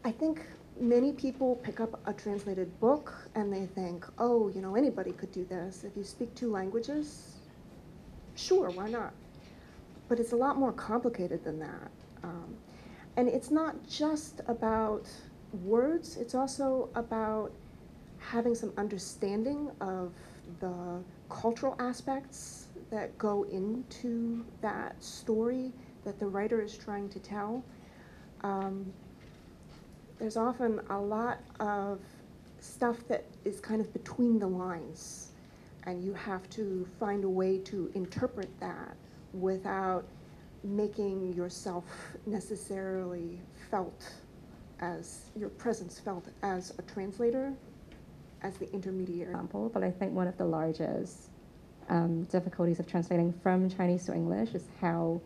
I think many people pick up a translated book and they think, oh, you know, anybody could do this. If you speak two languages, sure, why not? But it's a lot more complicated than that. Um, and it's not just about words, it's also about having some understanding of the cultural aspects that go into that story that the writer is trying to tell. Um, there's often a lot of stuff that is kind of between the lines, and you have to find a way to interpret that without making yourself necessarily felt as your presence felt as a translator, as the intermediary. Example, but I think one of the largest difficulties of translating from Chinese to English is how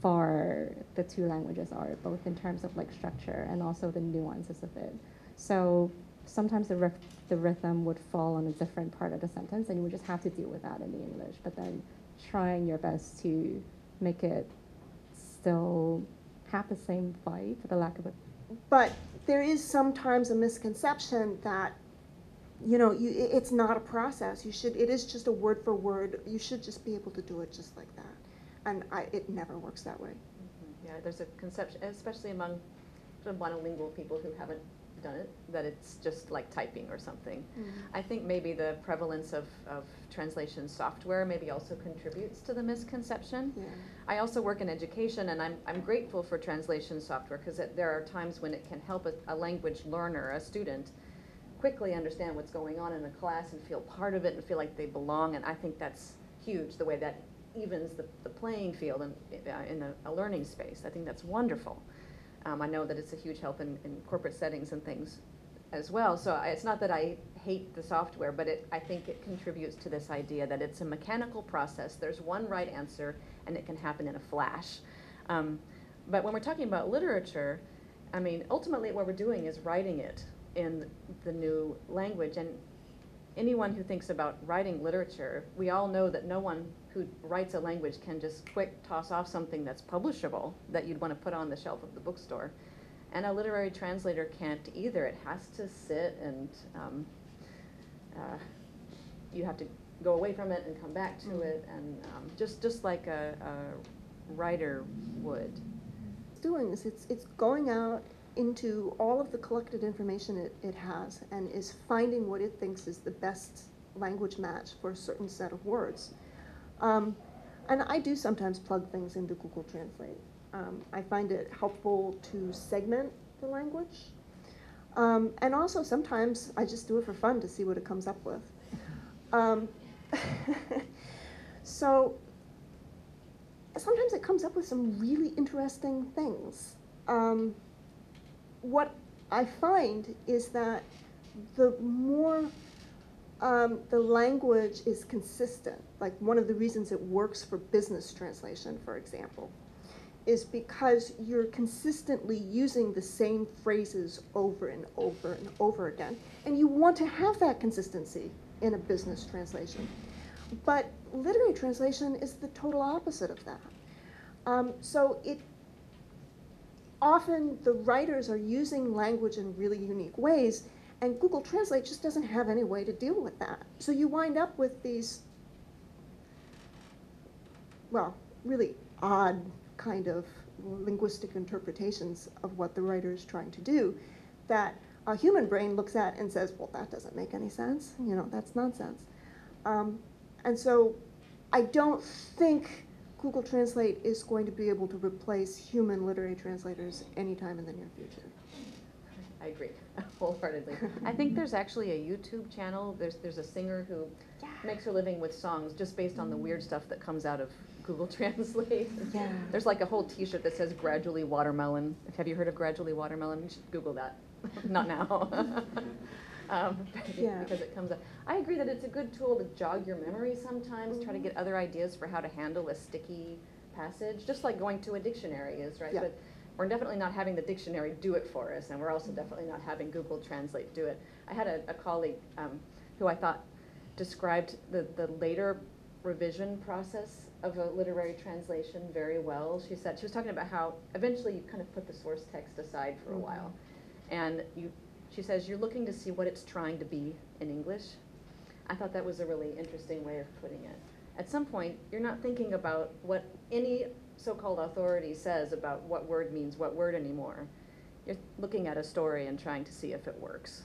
far the two languages are, both in terms of like structure and also the nuances of it. So sometimes the rhythm would fall on a different part of the sentence, and you would just have to deal with that in the English. But then trying your best to make it still have the same vibe, for the lack of a. But there is sometimes a misconception that, you know, it's not a process. It is just a word for word. You should just be able to do it just like that. And it never works that way. Mm-hmm. Yeah, there's a conception, especially among sort of monolingual people who haven't done it, that it's just like typing or something. Mm-hmm. I think maybe the prevalence of translation software maybe also contributes to the misconception. Yeah. I also work in education, and I'm grateful for translation software, because there are times when it can help a language learner, a student, quickly understand what's going on in a class and feel part of it and feel like they belong. And I think that's huge, the way that evens the playing field in a learning space. I think that's wonderful. I know that it's a huge help in corporate settings and things as well. So it's not that I hate the software, but I think it contributes to this idea that it's a mechanical process. There's one right answer, and it can happen in a flash. But when we're talking about literature, I mean, ultimately what we're doing is writing it in the new language. And anyone who thinks about writing literature, we all know that no one who writes a language can just quick toss off something that's publishable that you'd want to put on the shelf of the bookstore. And a literary translator can't either. It has to sit, and you have to go away from it and come back to it, and just like a writer would. It's doing this. It's going out into all of the collected information it has, and is finding what it thinks is the best language match for a certain set of words. And I do sometimes plug things into Google Translate. I find it helpful to segment the language. And also sometimes I just do it for fun to see what it comes up with. So sometimes it comes up with some really interesting things. What I find is that the more the language is consistent, like one of the reasons it works for business translation, for example, is because you're consistently using the same phrases over and over and over again. And you want to have that consistency in a business translation. But literary translation is the total opposite of that. So often the writers are using language in really unique ways, and Google Translate just doesn't have any way to deal with that. So you wind up with these, well, really odd kind of linguistic interpretations of what the writer is trying to do that a human brain looks at and says, well, that doesn't make any sense. You know, that's nonsense. And so I don't think Google Translate is going to be able to replace human literary translators anytime in the near future. I agree wholeheartedly. I think there's actually a YouTube channel. There's a singer who makes her living with songs just based on the weird stuff that comes out of Google Translate. Yeah. There's like a whole T-shirt that says "Gradually Watermelon." Have you heard of "Gradually Watermelon"? You should Google that. Not now. Because it comes up. I agree that it's a good tool to jog your memory sometimes. Try to get other ideas for how to handle a sticky passage, just like going to a dictionary is, right? Yeah. But we're definitely not having the dictionary do it for us, and we're also definitely not having Google Translate do it. I had a colleague who I thought described the later revision process of a literary translation very well. She said, she was talking about how eventually you kind of put the source text aside for a while, And she says, you're looking to see what it's trying to be in English. I thought that was a really interesting way of putting it. At some point, you're not thinking about what any so-called authority says about what word means what word anymore. You're looking at a story and trying to see if it works.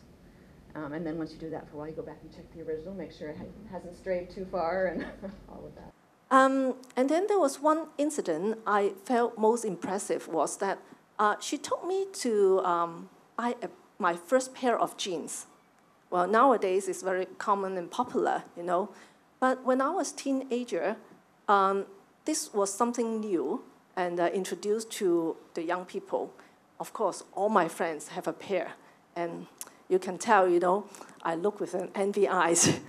And then once you do that for a while, you go back and check the original, make sure it hasn't strayed too far and all of that. And then there was one incident I felt most impressive was that she took me to buy my first pair of jeans. Well, nowadays it's very common and popular, you know. But when I was a teenager, this was something new and introduced to the young people. Of course, all my friends have a pair. And you can tell, you know, I look with an envy eyes.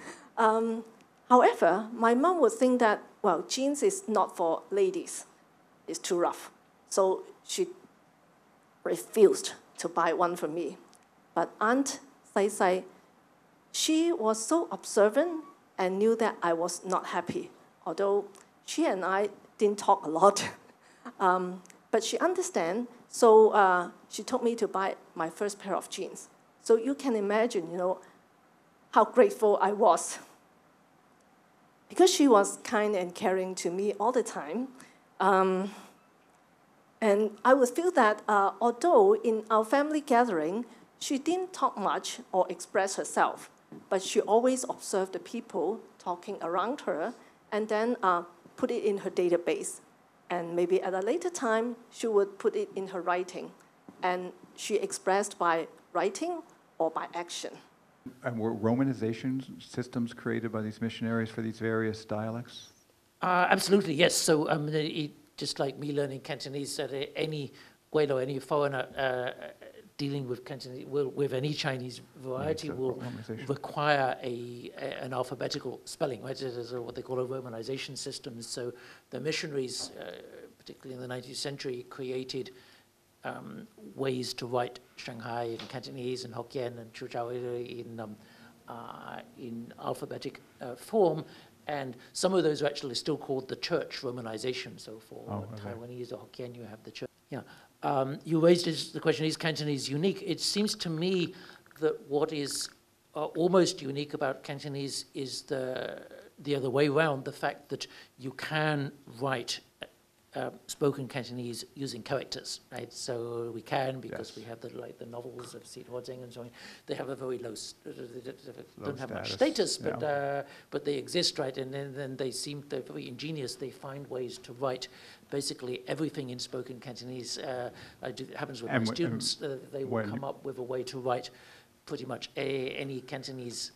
However, my mom would think that, well, jeans is not for ladies. It's too rough. So she refused to buy one for me. But Aunt Sai Sai, she was so observant and knew that I was not happy, although she and I didn't talk a lot. But she understands, so she told me to buy my first pair of jeans. So you can imagine, you know, how grateful I was. Because she was kind and caring to me all the time. And I would feel that although in our family gathering, she didn't talk much or express herself, but she always observed the people talking around her and then put it in her database. And maybe at a later time, she would put it in her writing. And she expressed by writing or by action. And were romanization systems created by these missionaries for these various dialects? Absolutely, yes. So just like me learning Cantonese, any Guelo, any foreigner dealing with Cantonese, with any Chinese variety will require an alphabetical spelling, right? It is what they call a romanization system. So the missionaries, particularly in the 19th century, created ways to write Shanghai in Cantonese and Hokkien and Chuzhou in alphabetic form. And some of those are actually still called the church romanization. So for Taiwanese or Hokkien, you have the church. Yeah. You raised the question, is Cantonese unique? It seems to me that what is almost unique about Cantonese is the other way around, the fact that you can write spoken Cantonese using characters, right? So we can, because we have the novels of Sid Huozing and so on. They have a very low, don't have much status, but they exist, right? And then they're very ingenious. They find ways to write basically everything in spoken Cantonese. It happens with my students. They will come up with a way to write pretty much any Cantonese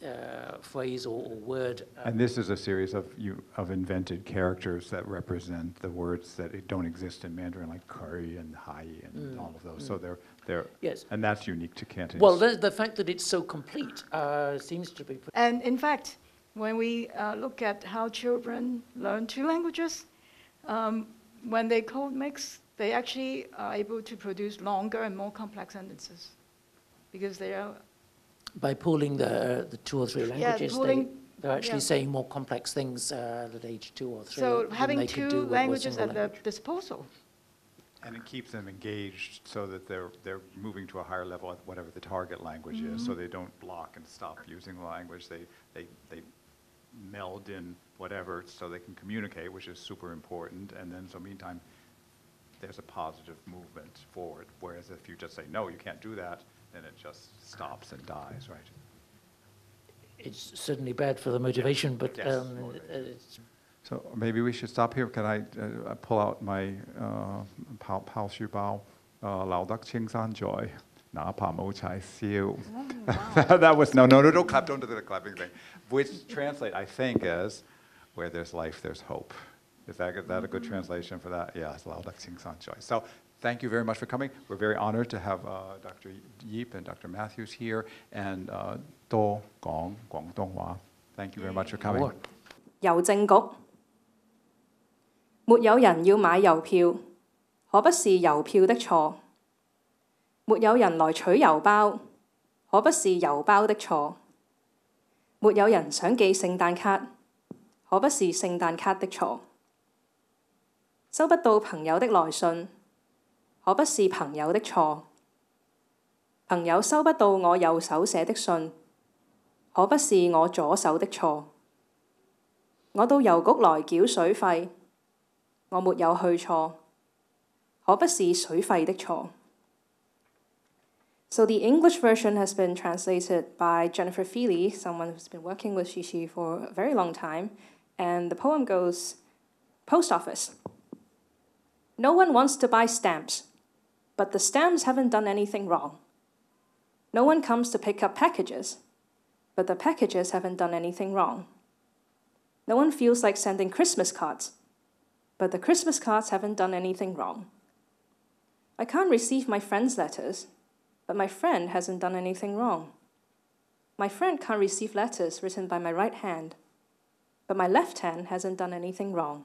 phrase or word. And this is a series of invented characters that represent the words that don't exist in Mandarin, like curry and hai and all of those. So they're yes, and that's unique to Cantonese. Well, the fact that it's so complete seems to be. And in fact, when we look at how children learn two languages, when they code mix, they actually are able to produce longer and more complex sentences, because they are. By pooling the 2 or 3 languages, they're actually saying more complex things at age 2 or 3. So having 2 languages at their disposal. And it keeps them engaged so that they're moving to a higher level at whatever the target language is, so they don't block and stop using the language. They meld in whatever so they can communicate, which is super important. And then, so meantime, there's a positive movement forward. Whereas if you just say, no, you can't do that, then it just stops and dies, right? It's certainly bad for the motivation, but it's... So maybe we should stop here. Can I pull out my Pao Shu Bao, Lao Dak Ching San Joy, Na Pa Mo Chai Siu. That was, no, don't clap, don't do the clapping thing. Which translate, I think, as where there's life, there's hope. Is that a good translation for that? Yes, Lao Dak Ching San Joy. So thank you very much for coming. We're very honored to have Dr. Yip and Dr. Matthews here, and Do Gong Guangdonghua. Thank you very much for coming. 郵政局沒有人要買郵票，可不是郵票的錯；沒有人來取郵包，可不是郵包的錯；沒有人想寄聖誕卡，可不是聖誕卡的錯；收不到朋友的來信，可不是朋友的錯；朋友收不到我右手寫的信，可不是我左手的錯。我到郵局來繳水費，我沒有去錯，可不是水費的錯。So the English version has been translated by Jennifer Feely, someone who's been working with Xixi for a very long time, and the poem goes, Post office. No one wants to buy stamps, but the stamps haven't done anything wrong. No one comes to pick up packages, but the packages haven't done anything wrong. No one feels like sending Christmas cards, but the Christmas cards haven't done anything wrong. I can't receive my friend's letters, but my friend hasn't done anything wrong. My friend can't receive letters written by my right hand, but my left hand hasn't done anything wrong.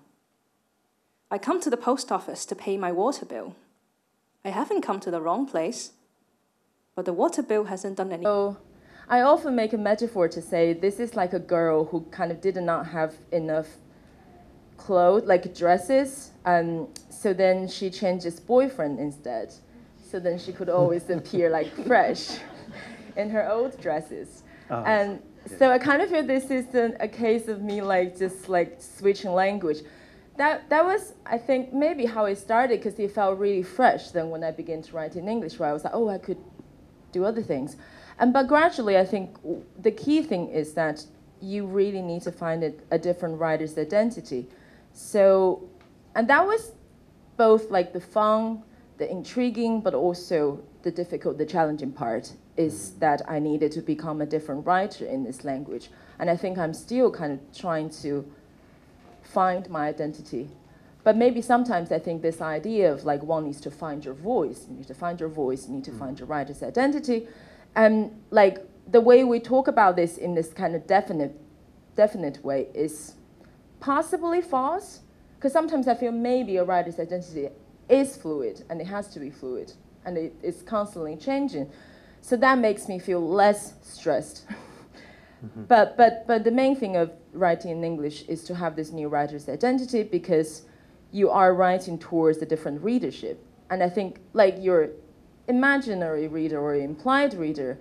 I come to the post office to pay my water bill. I haven't come to the wrong place, but the water bill hasn't done anything. So I often make a metaphor to say this is like a girl who kind of did not have enough clothes, like dresses, so then she changes boyfriend instead. So then she could always appear like fresh in her old dresses. And so I kind of feel this is a case of me like just like switching language. That was, I think, maybe how it started because it felt really fresh then when I began to write in English, where I was like, oh, I could do other things. But gradually, I think the key thing is that you really need to find a different writer's identity. So, and that was both like the fun, the intriguing, but also the difficult, the challenging part is that I needed to become a different writer in this language. And I think I'm still kind of trying to find my identity. But maybe sometimes I think this idea of like one needs to find your voice, you need to find your voice, you need to find your writer's identity. And like the way we talk about this in this kind of definite way is possibly false. Because sometimes I feel maybe a writer's identity is fluid and it has to be fluid and it's constantly changing. So that makes me feel less stressed. But the main thing of writing in English is to have this new writer's identity because you are writing towards a different readership. And I think like your imaginary reader or implied reader,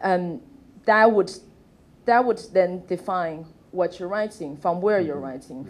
that would then define what you're writing, from where you're writing.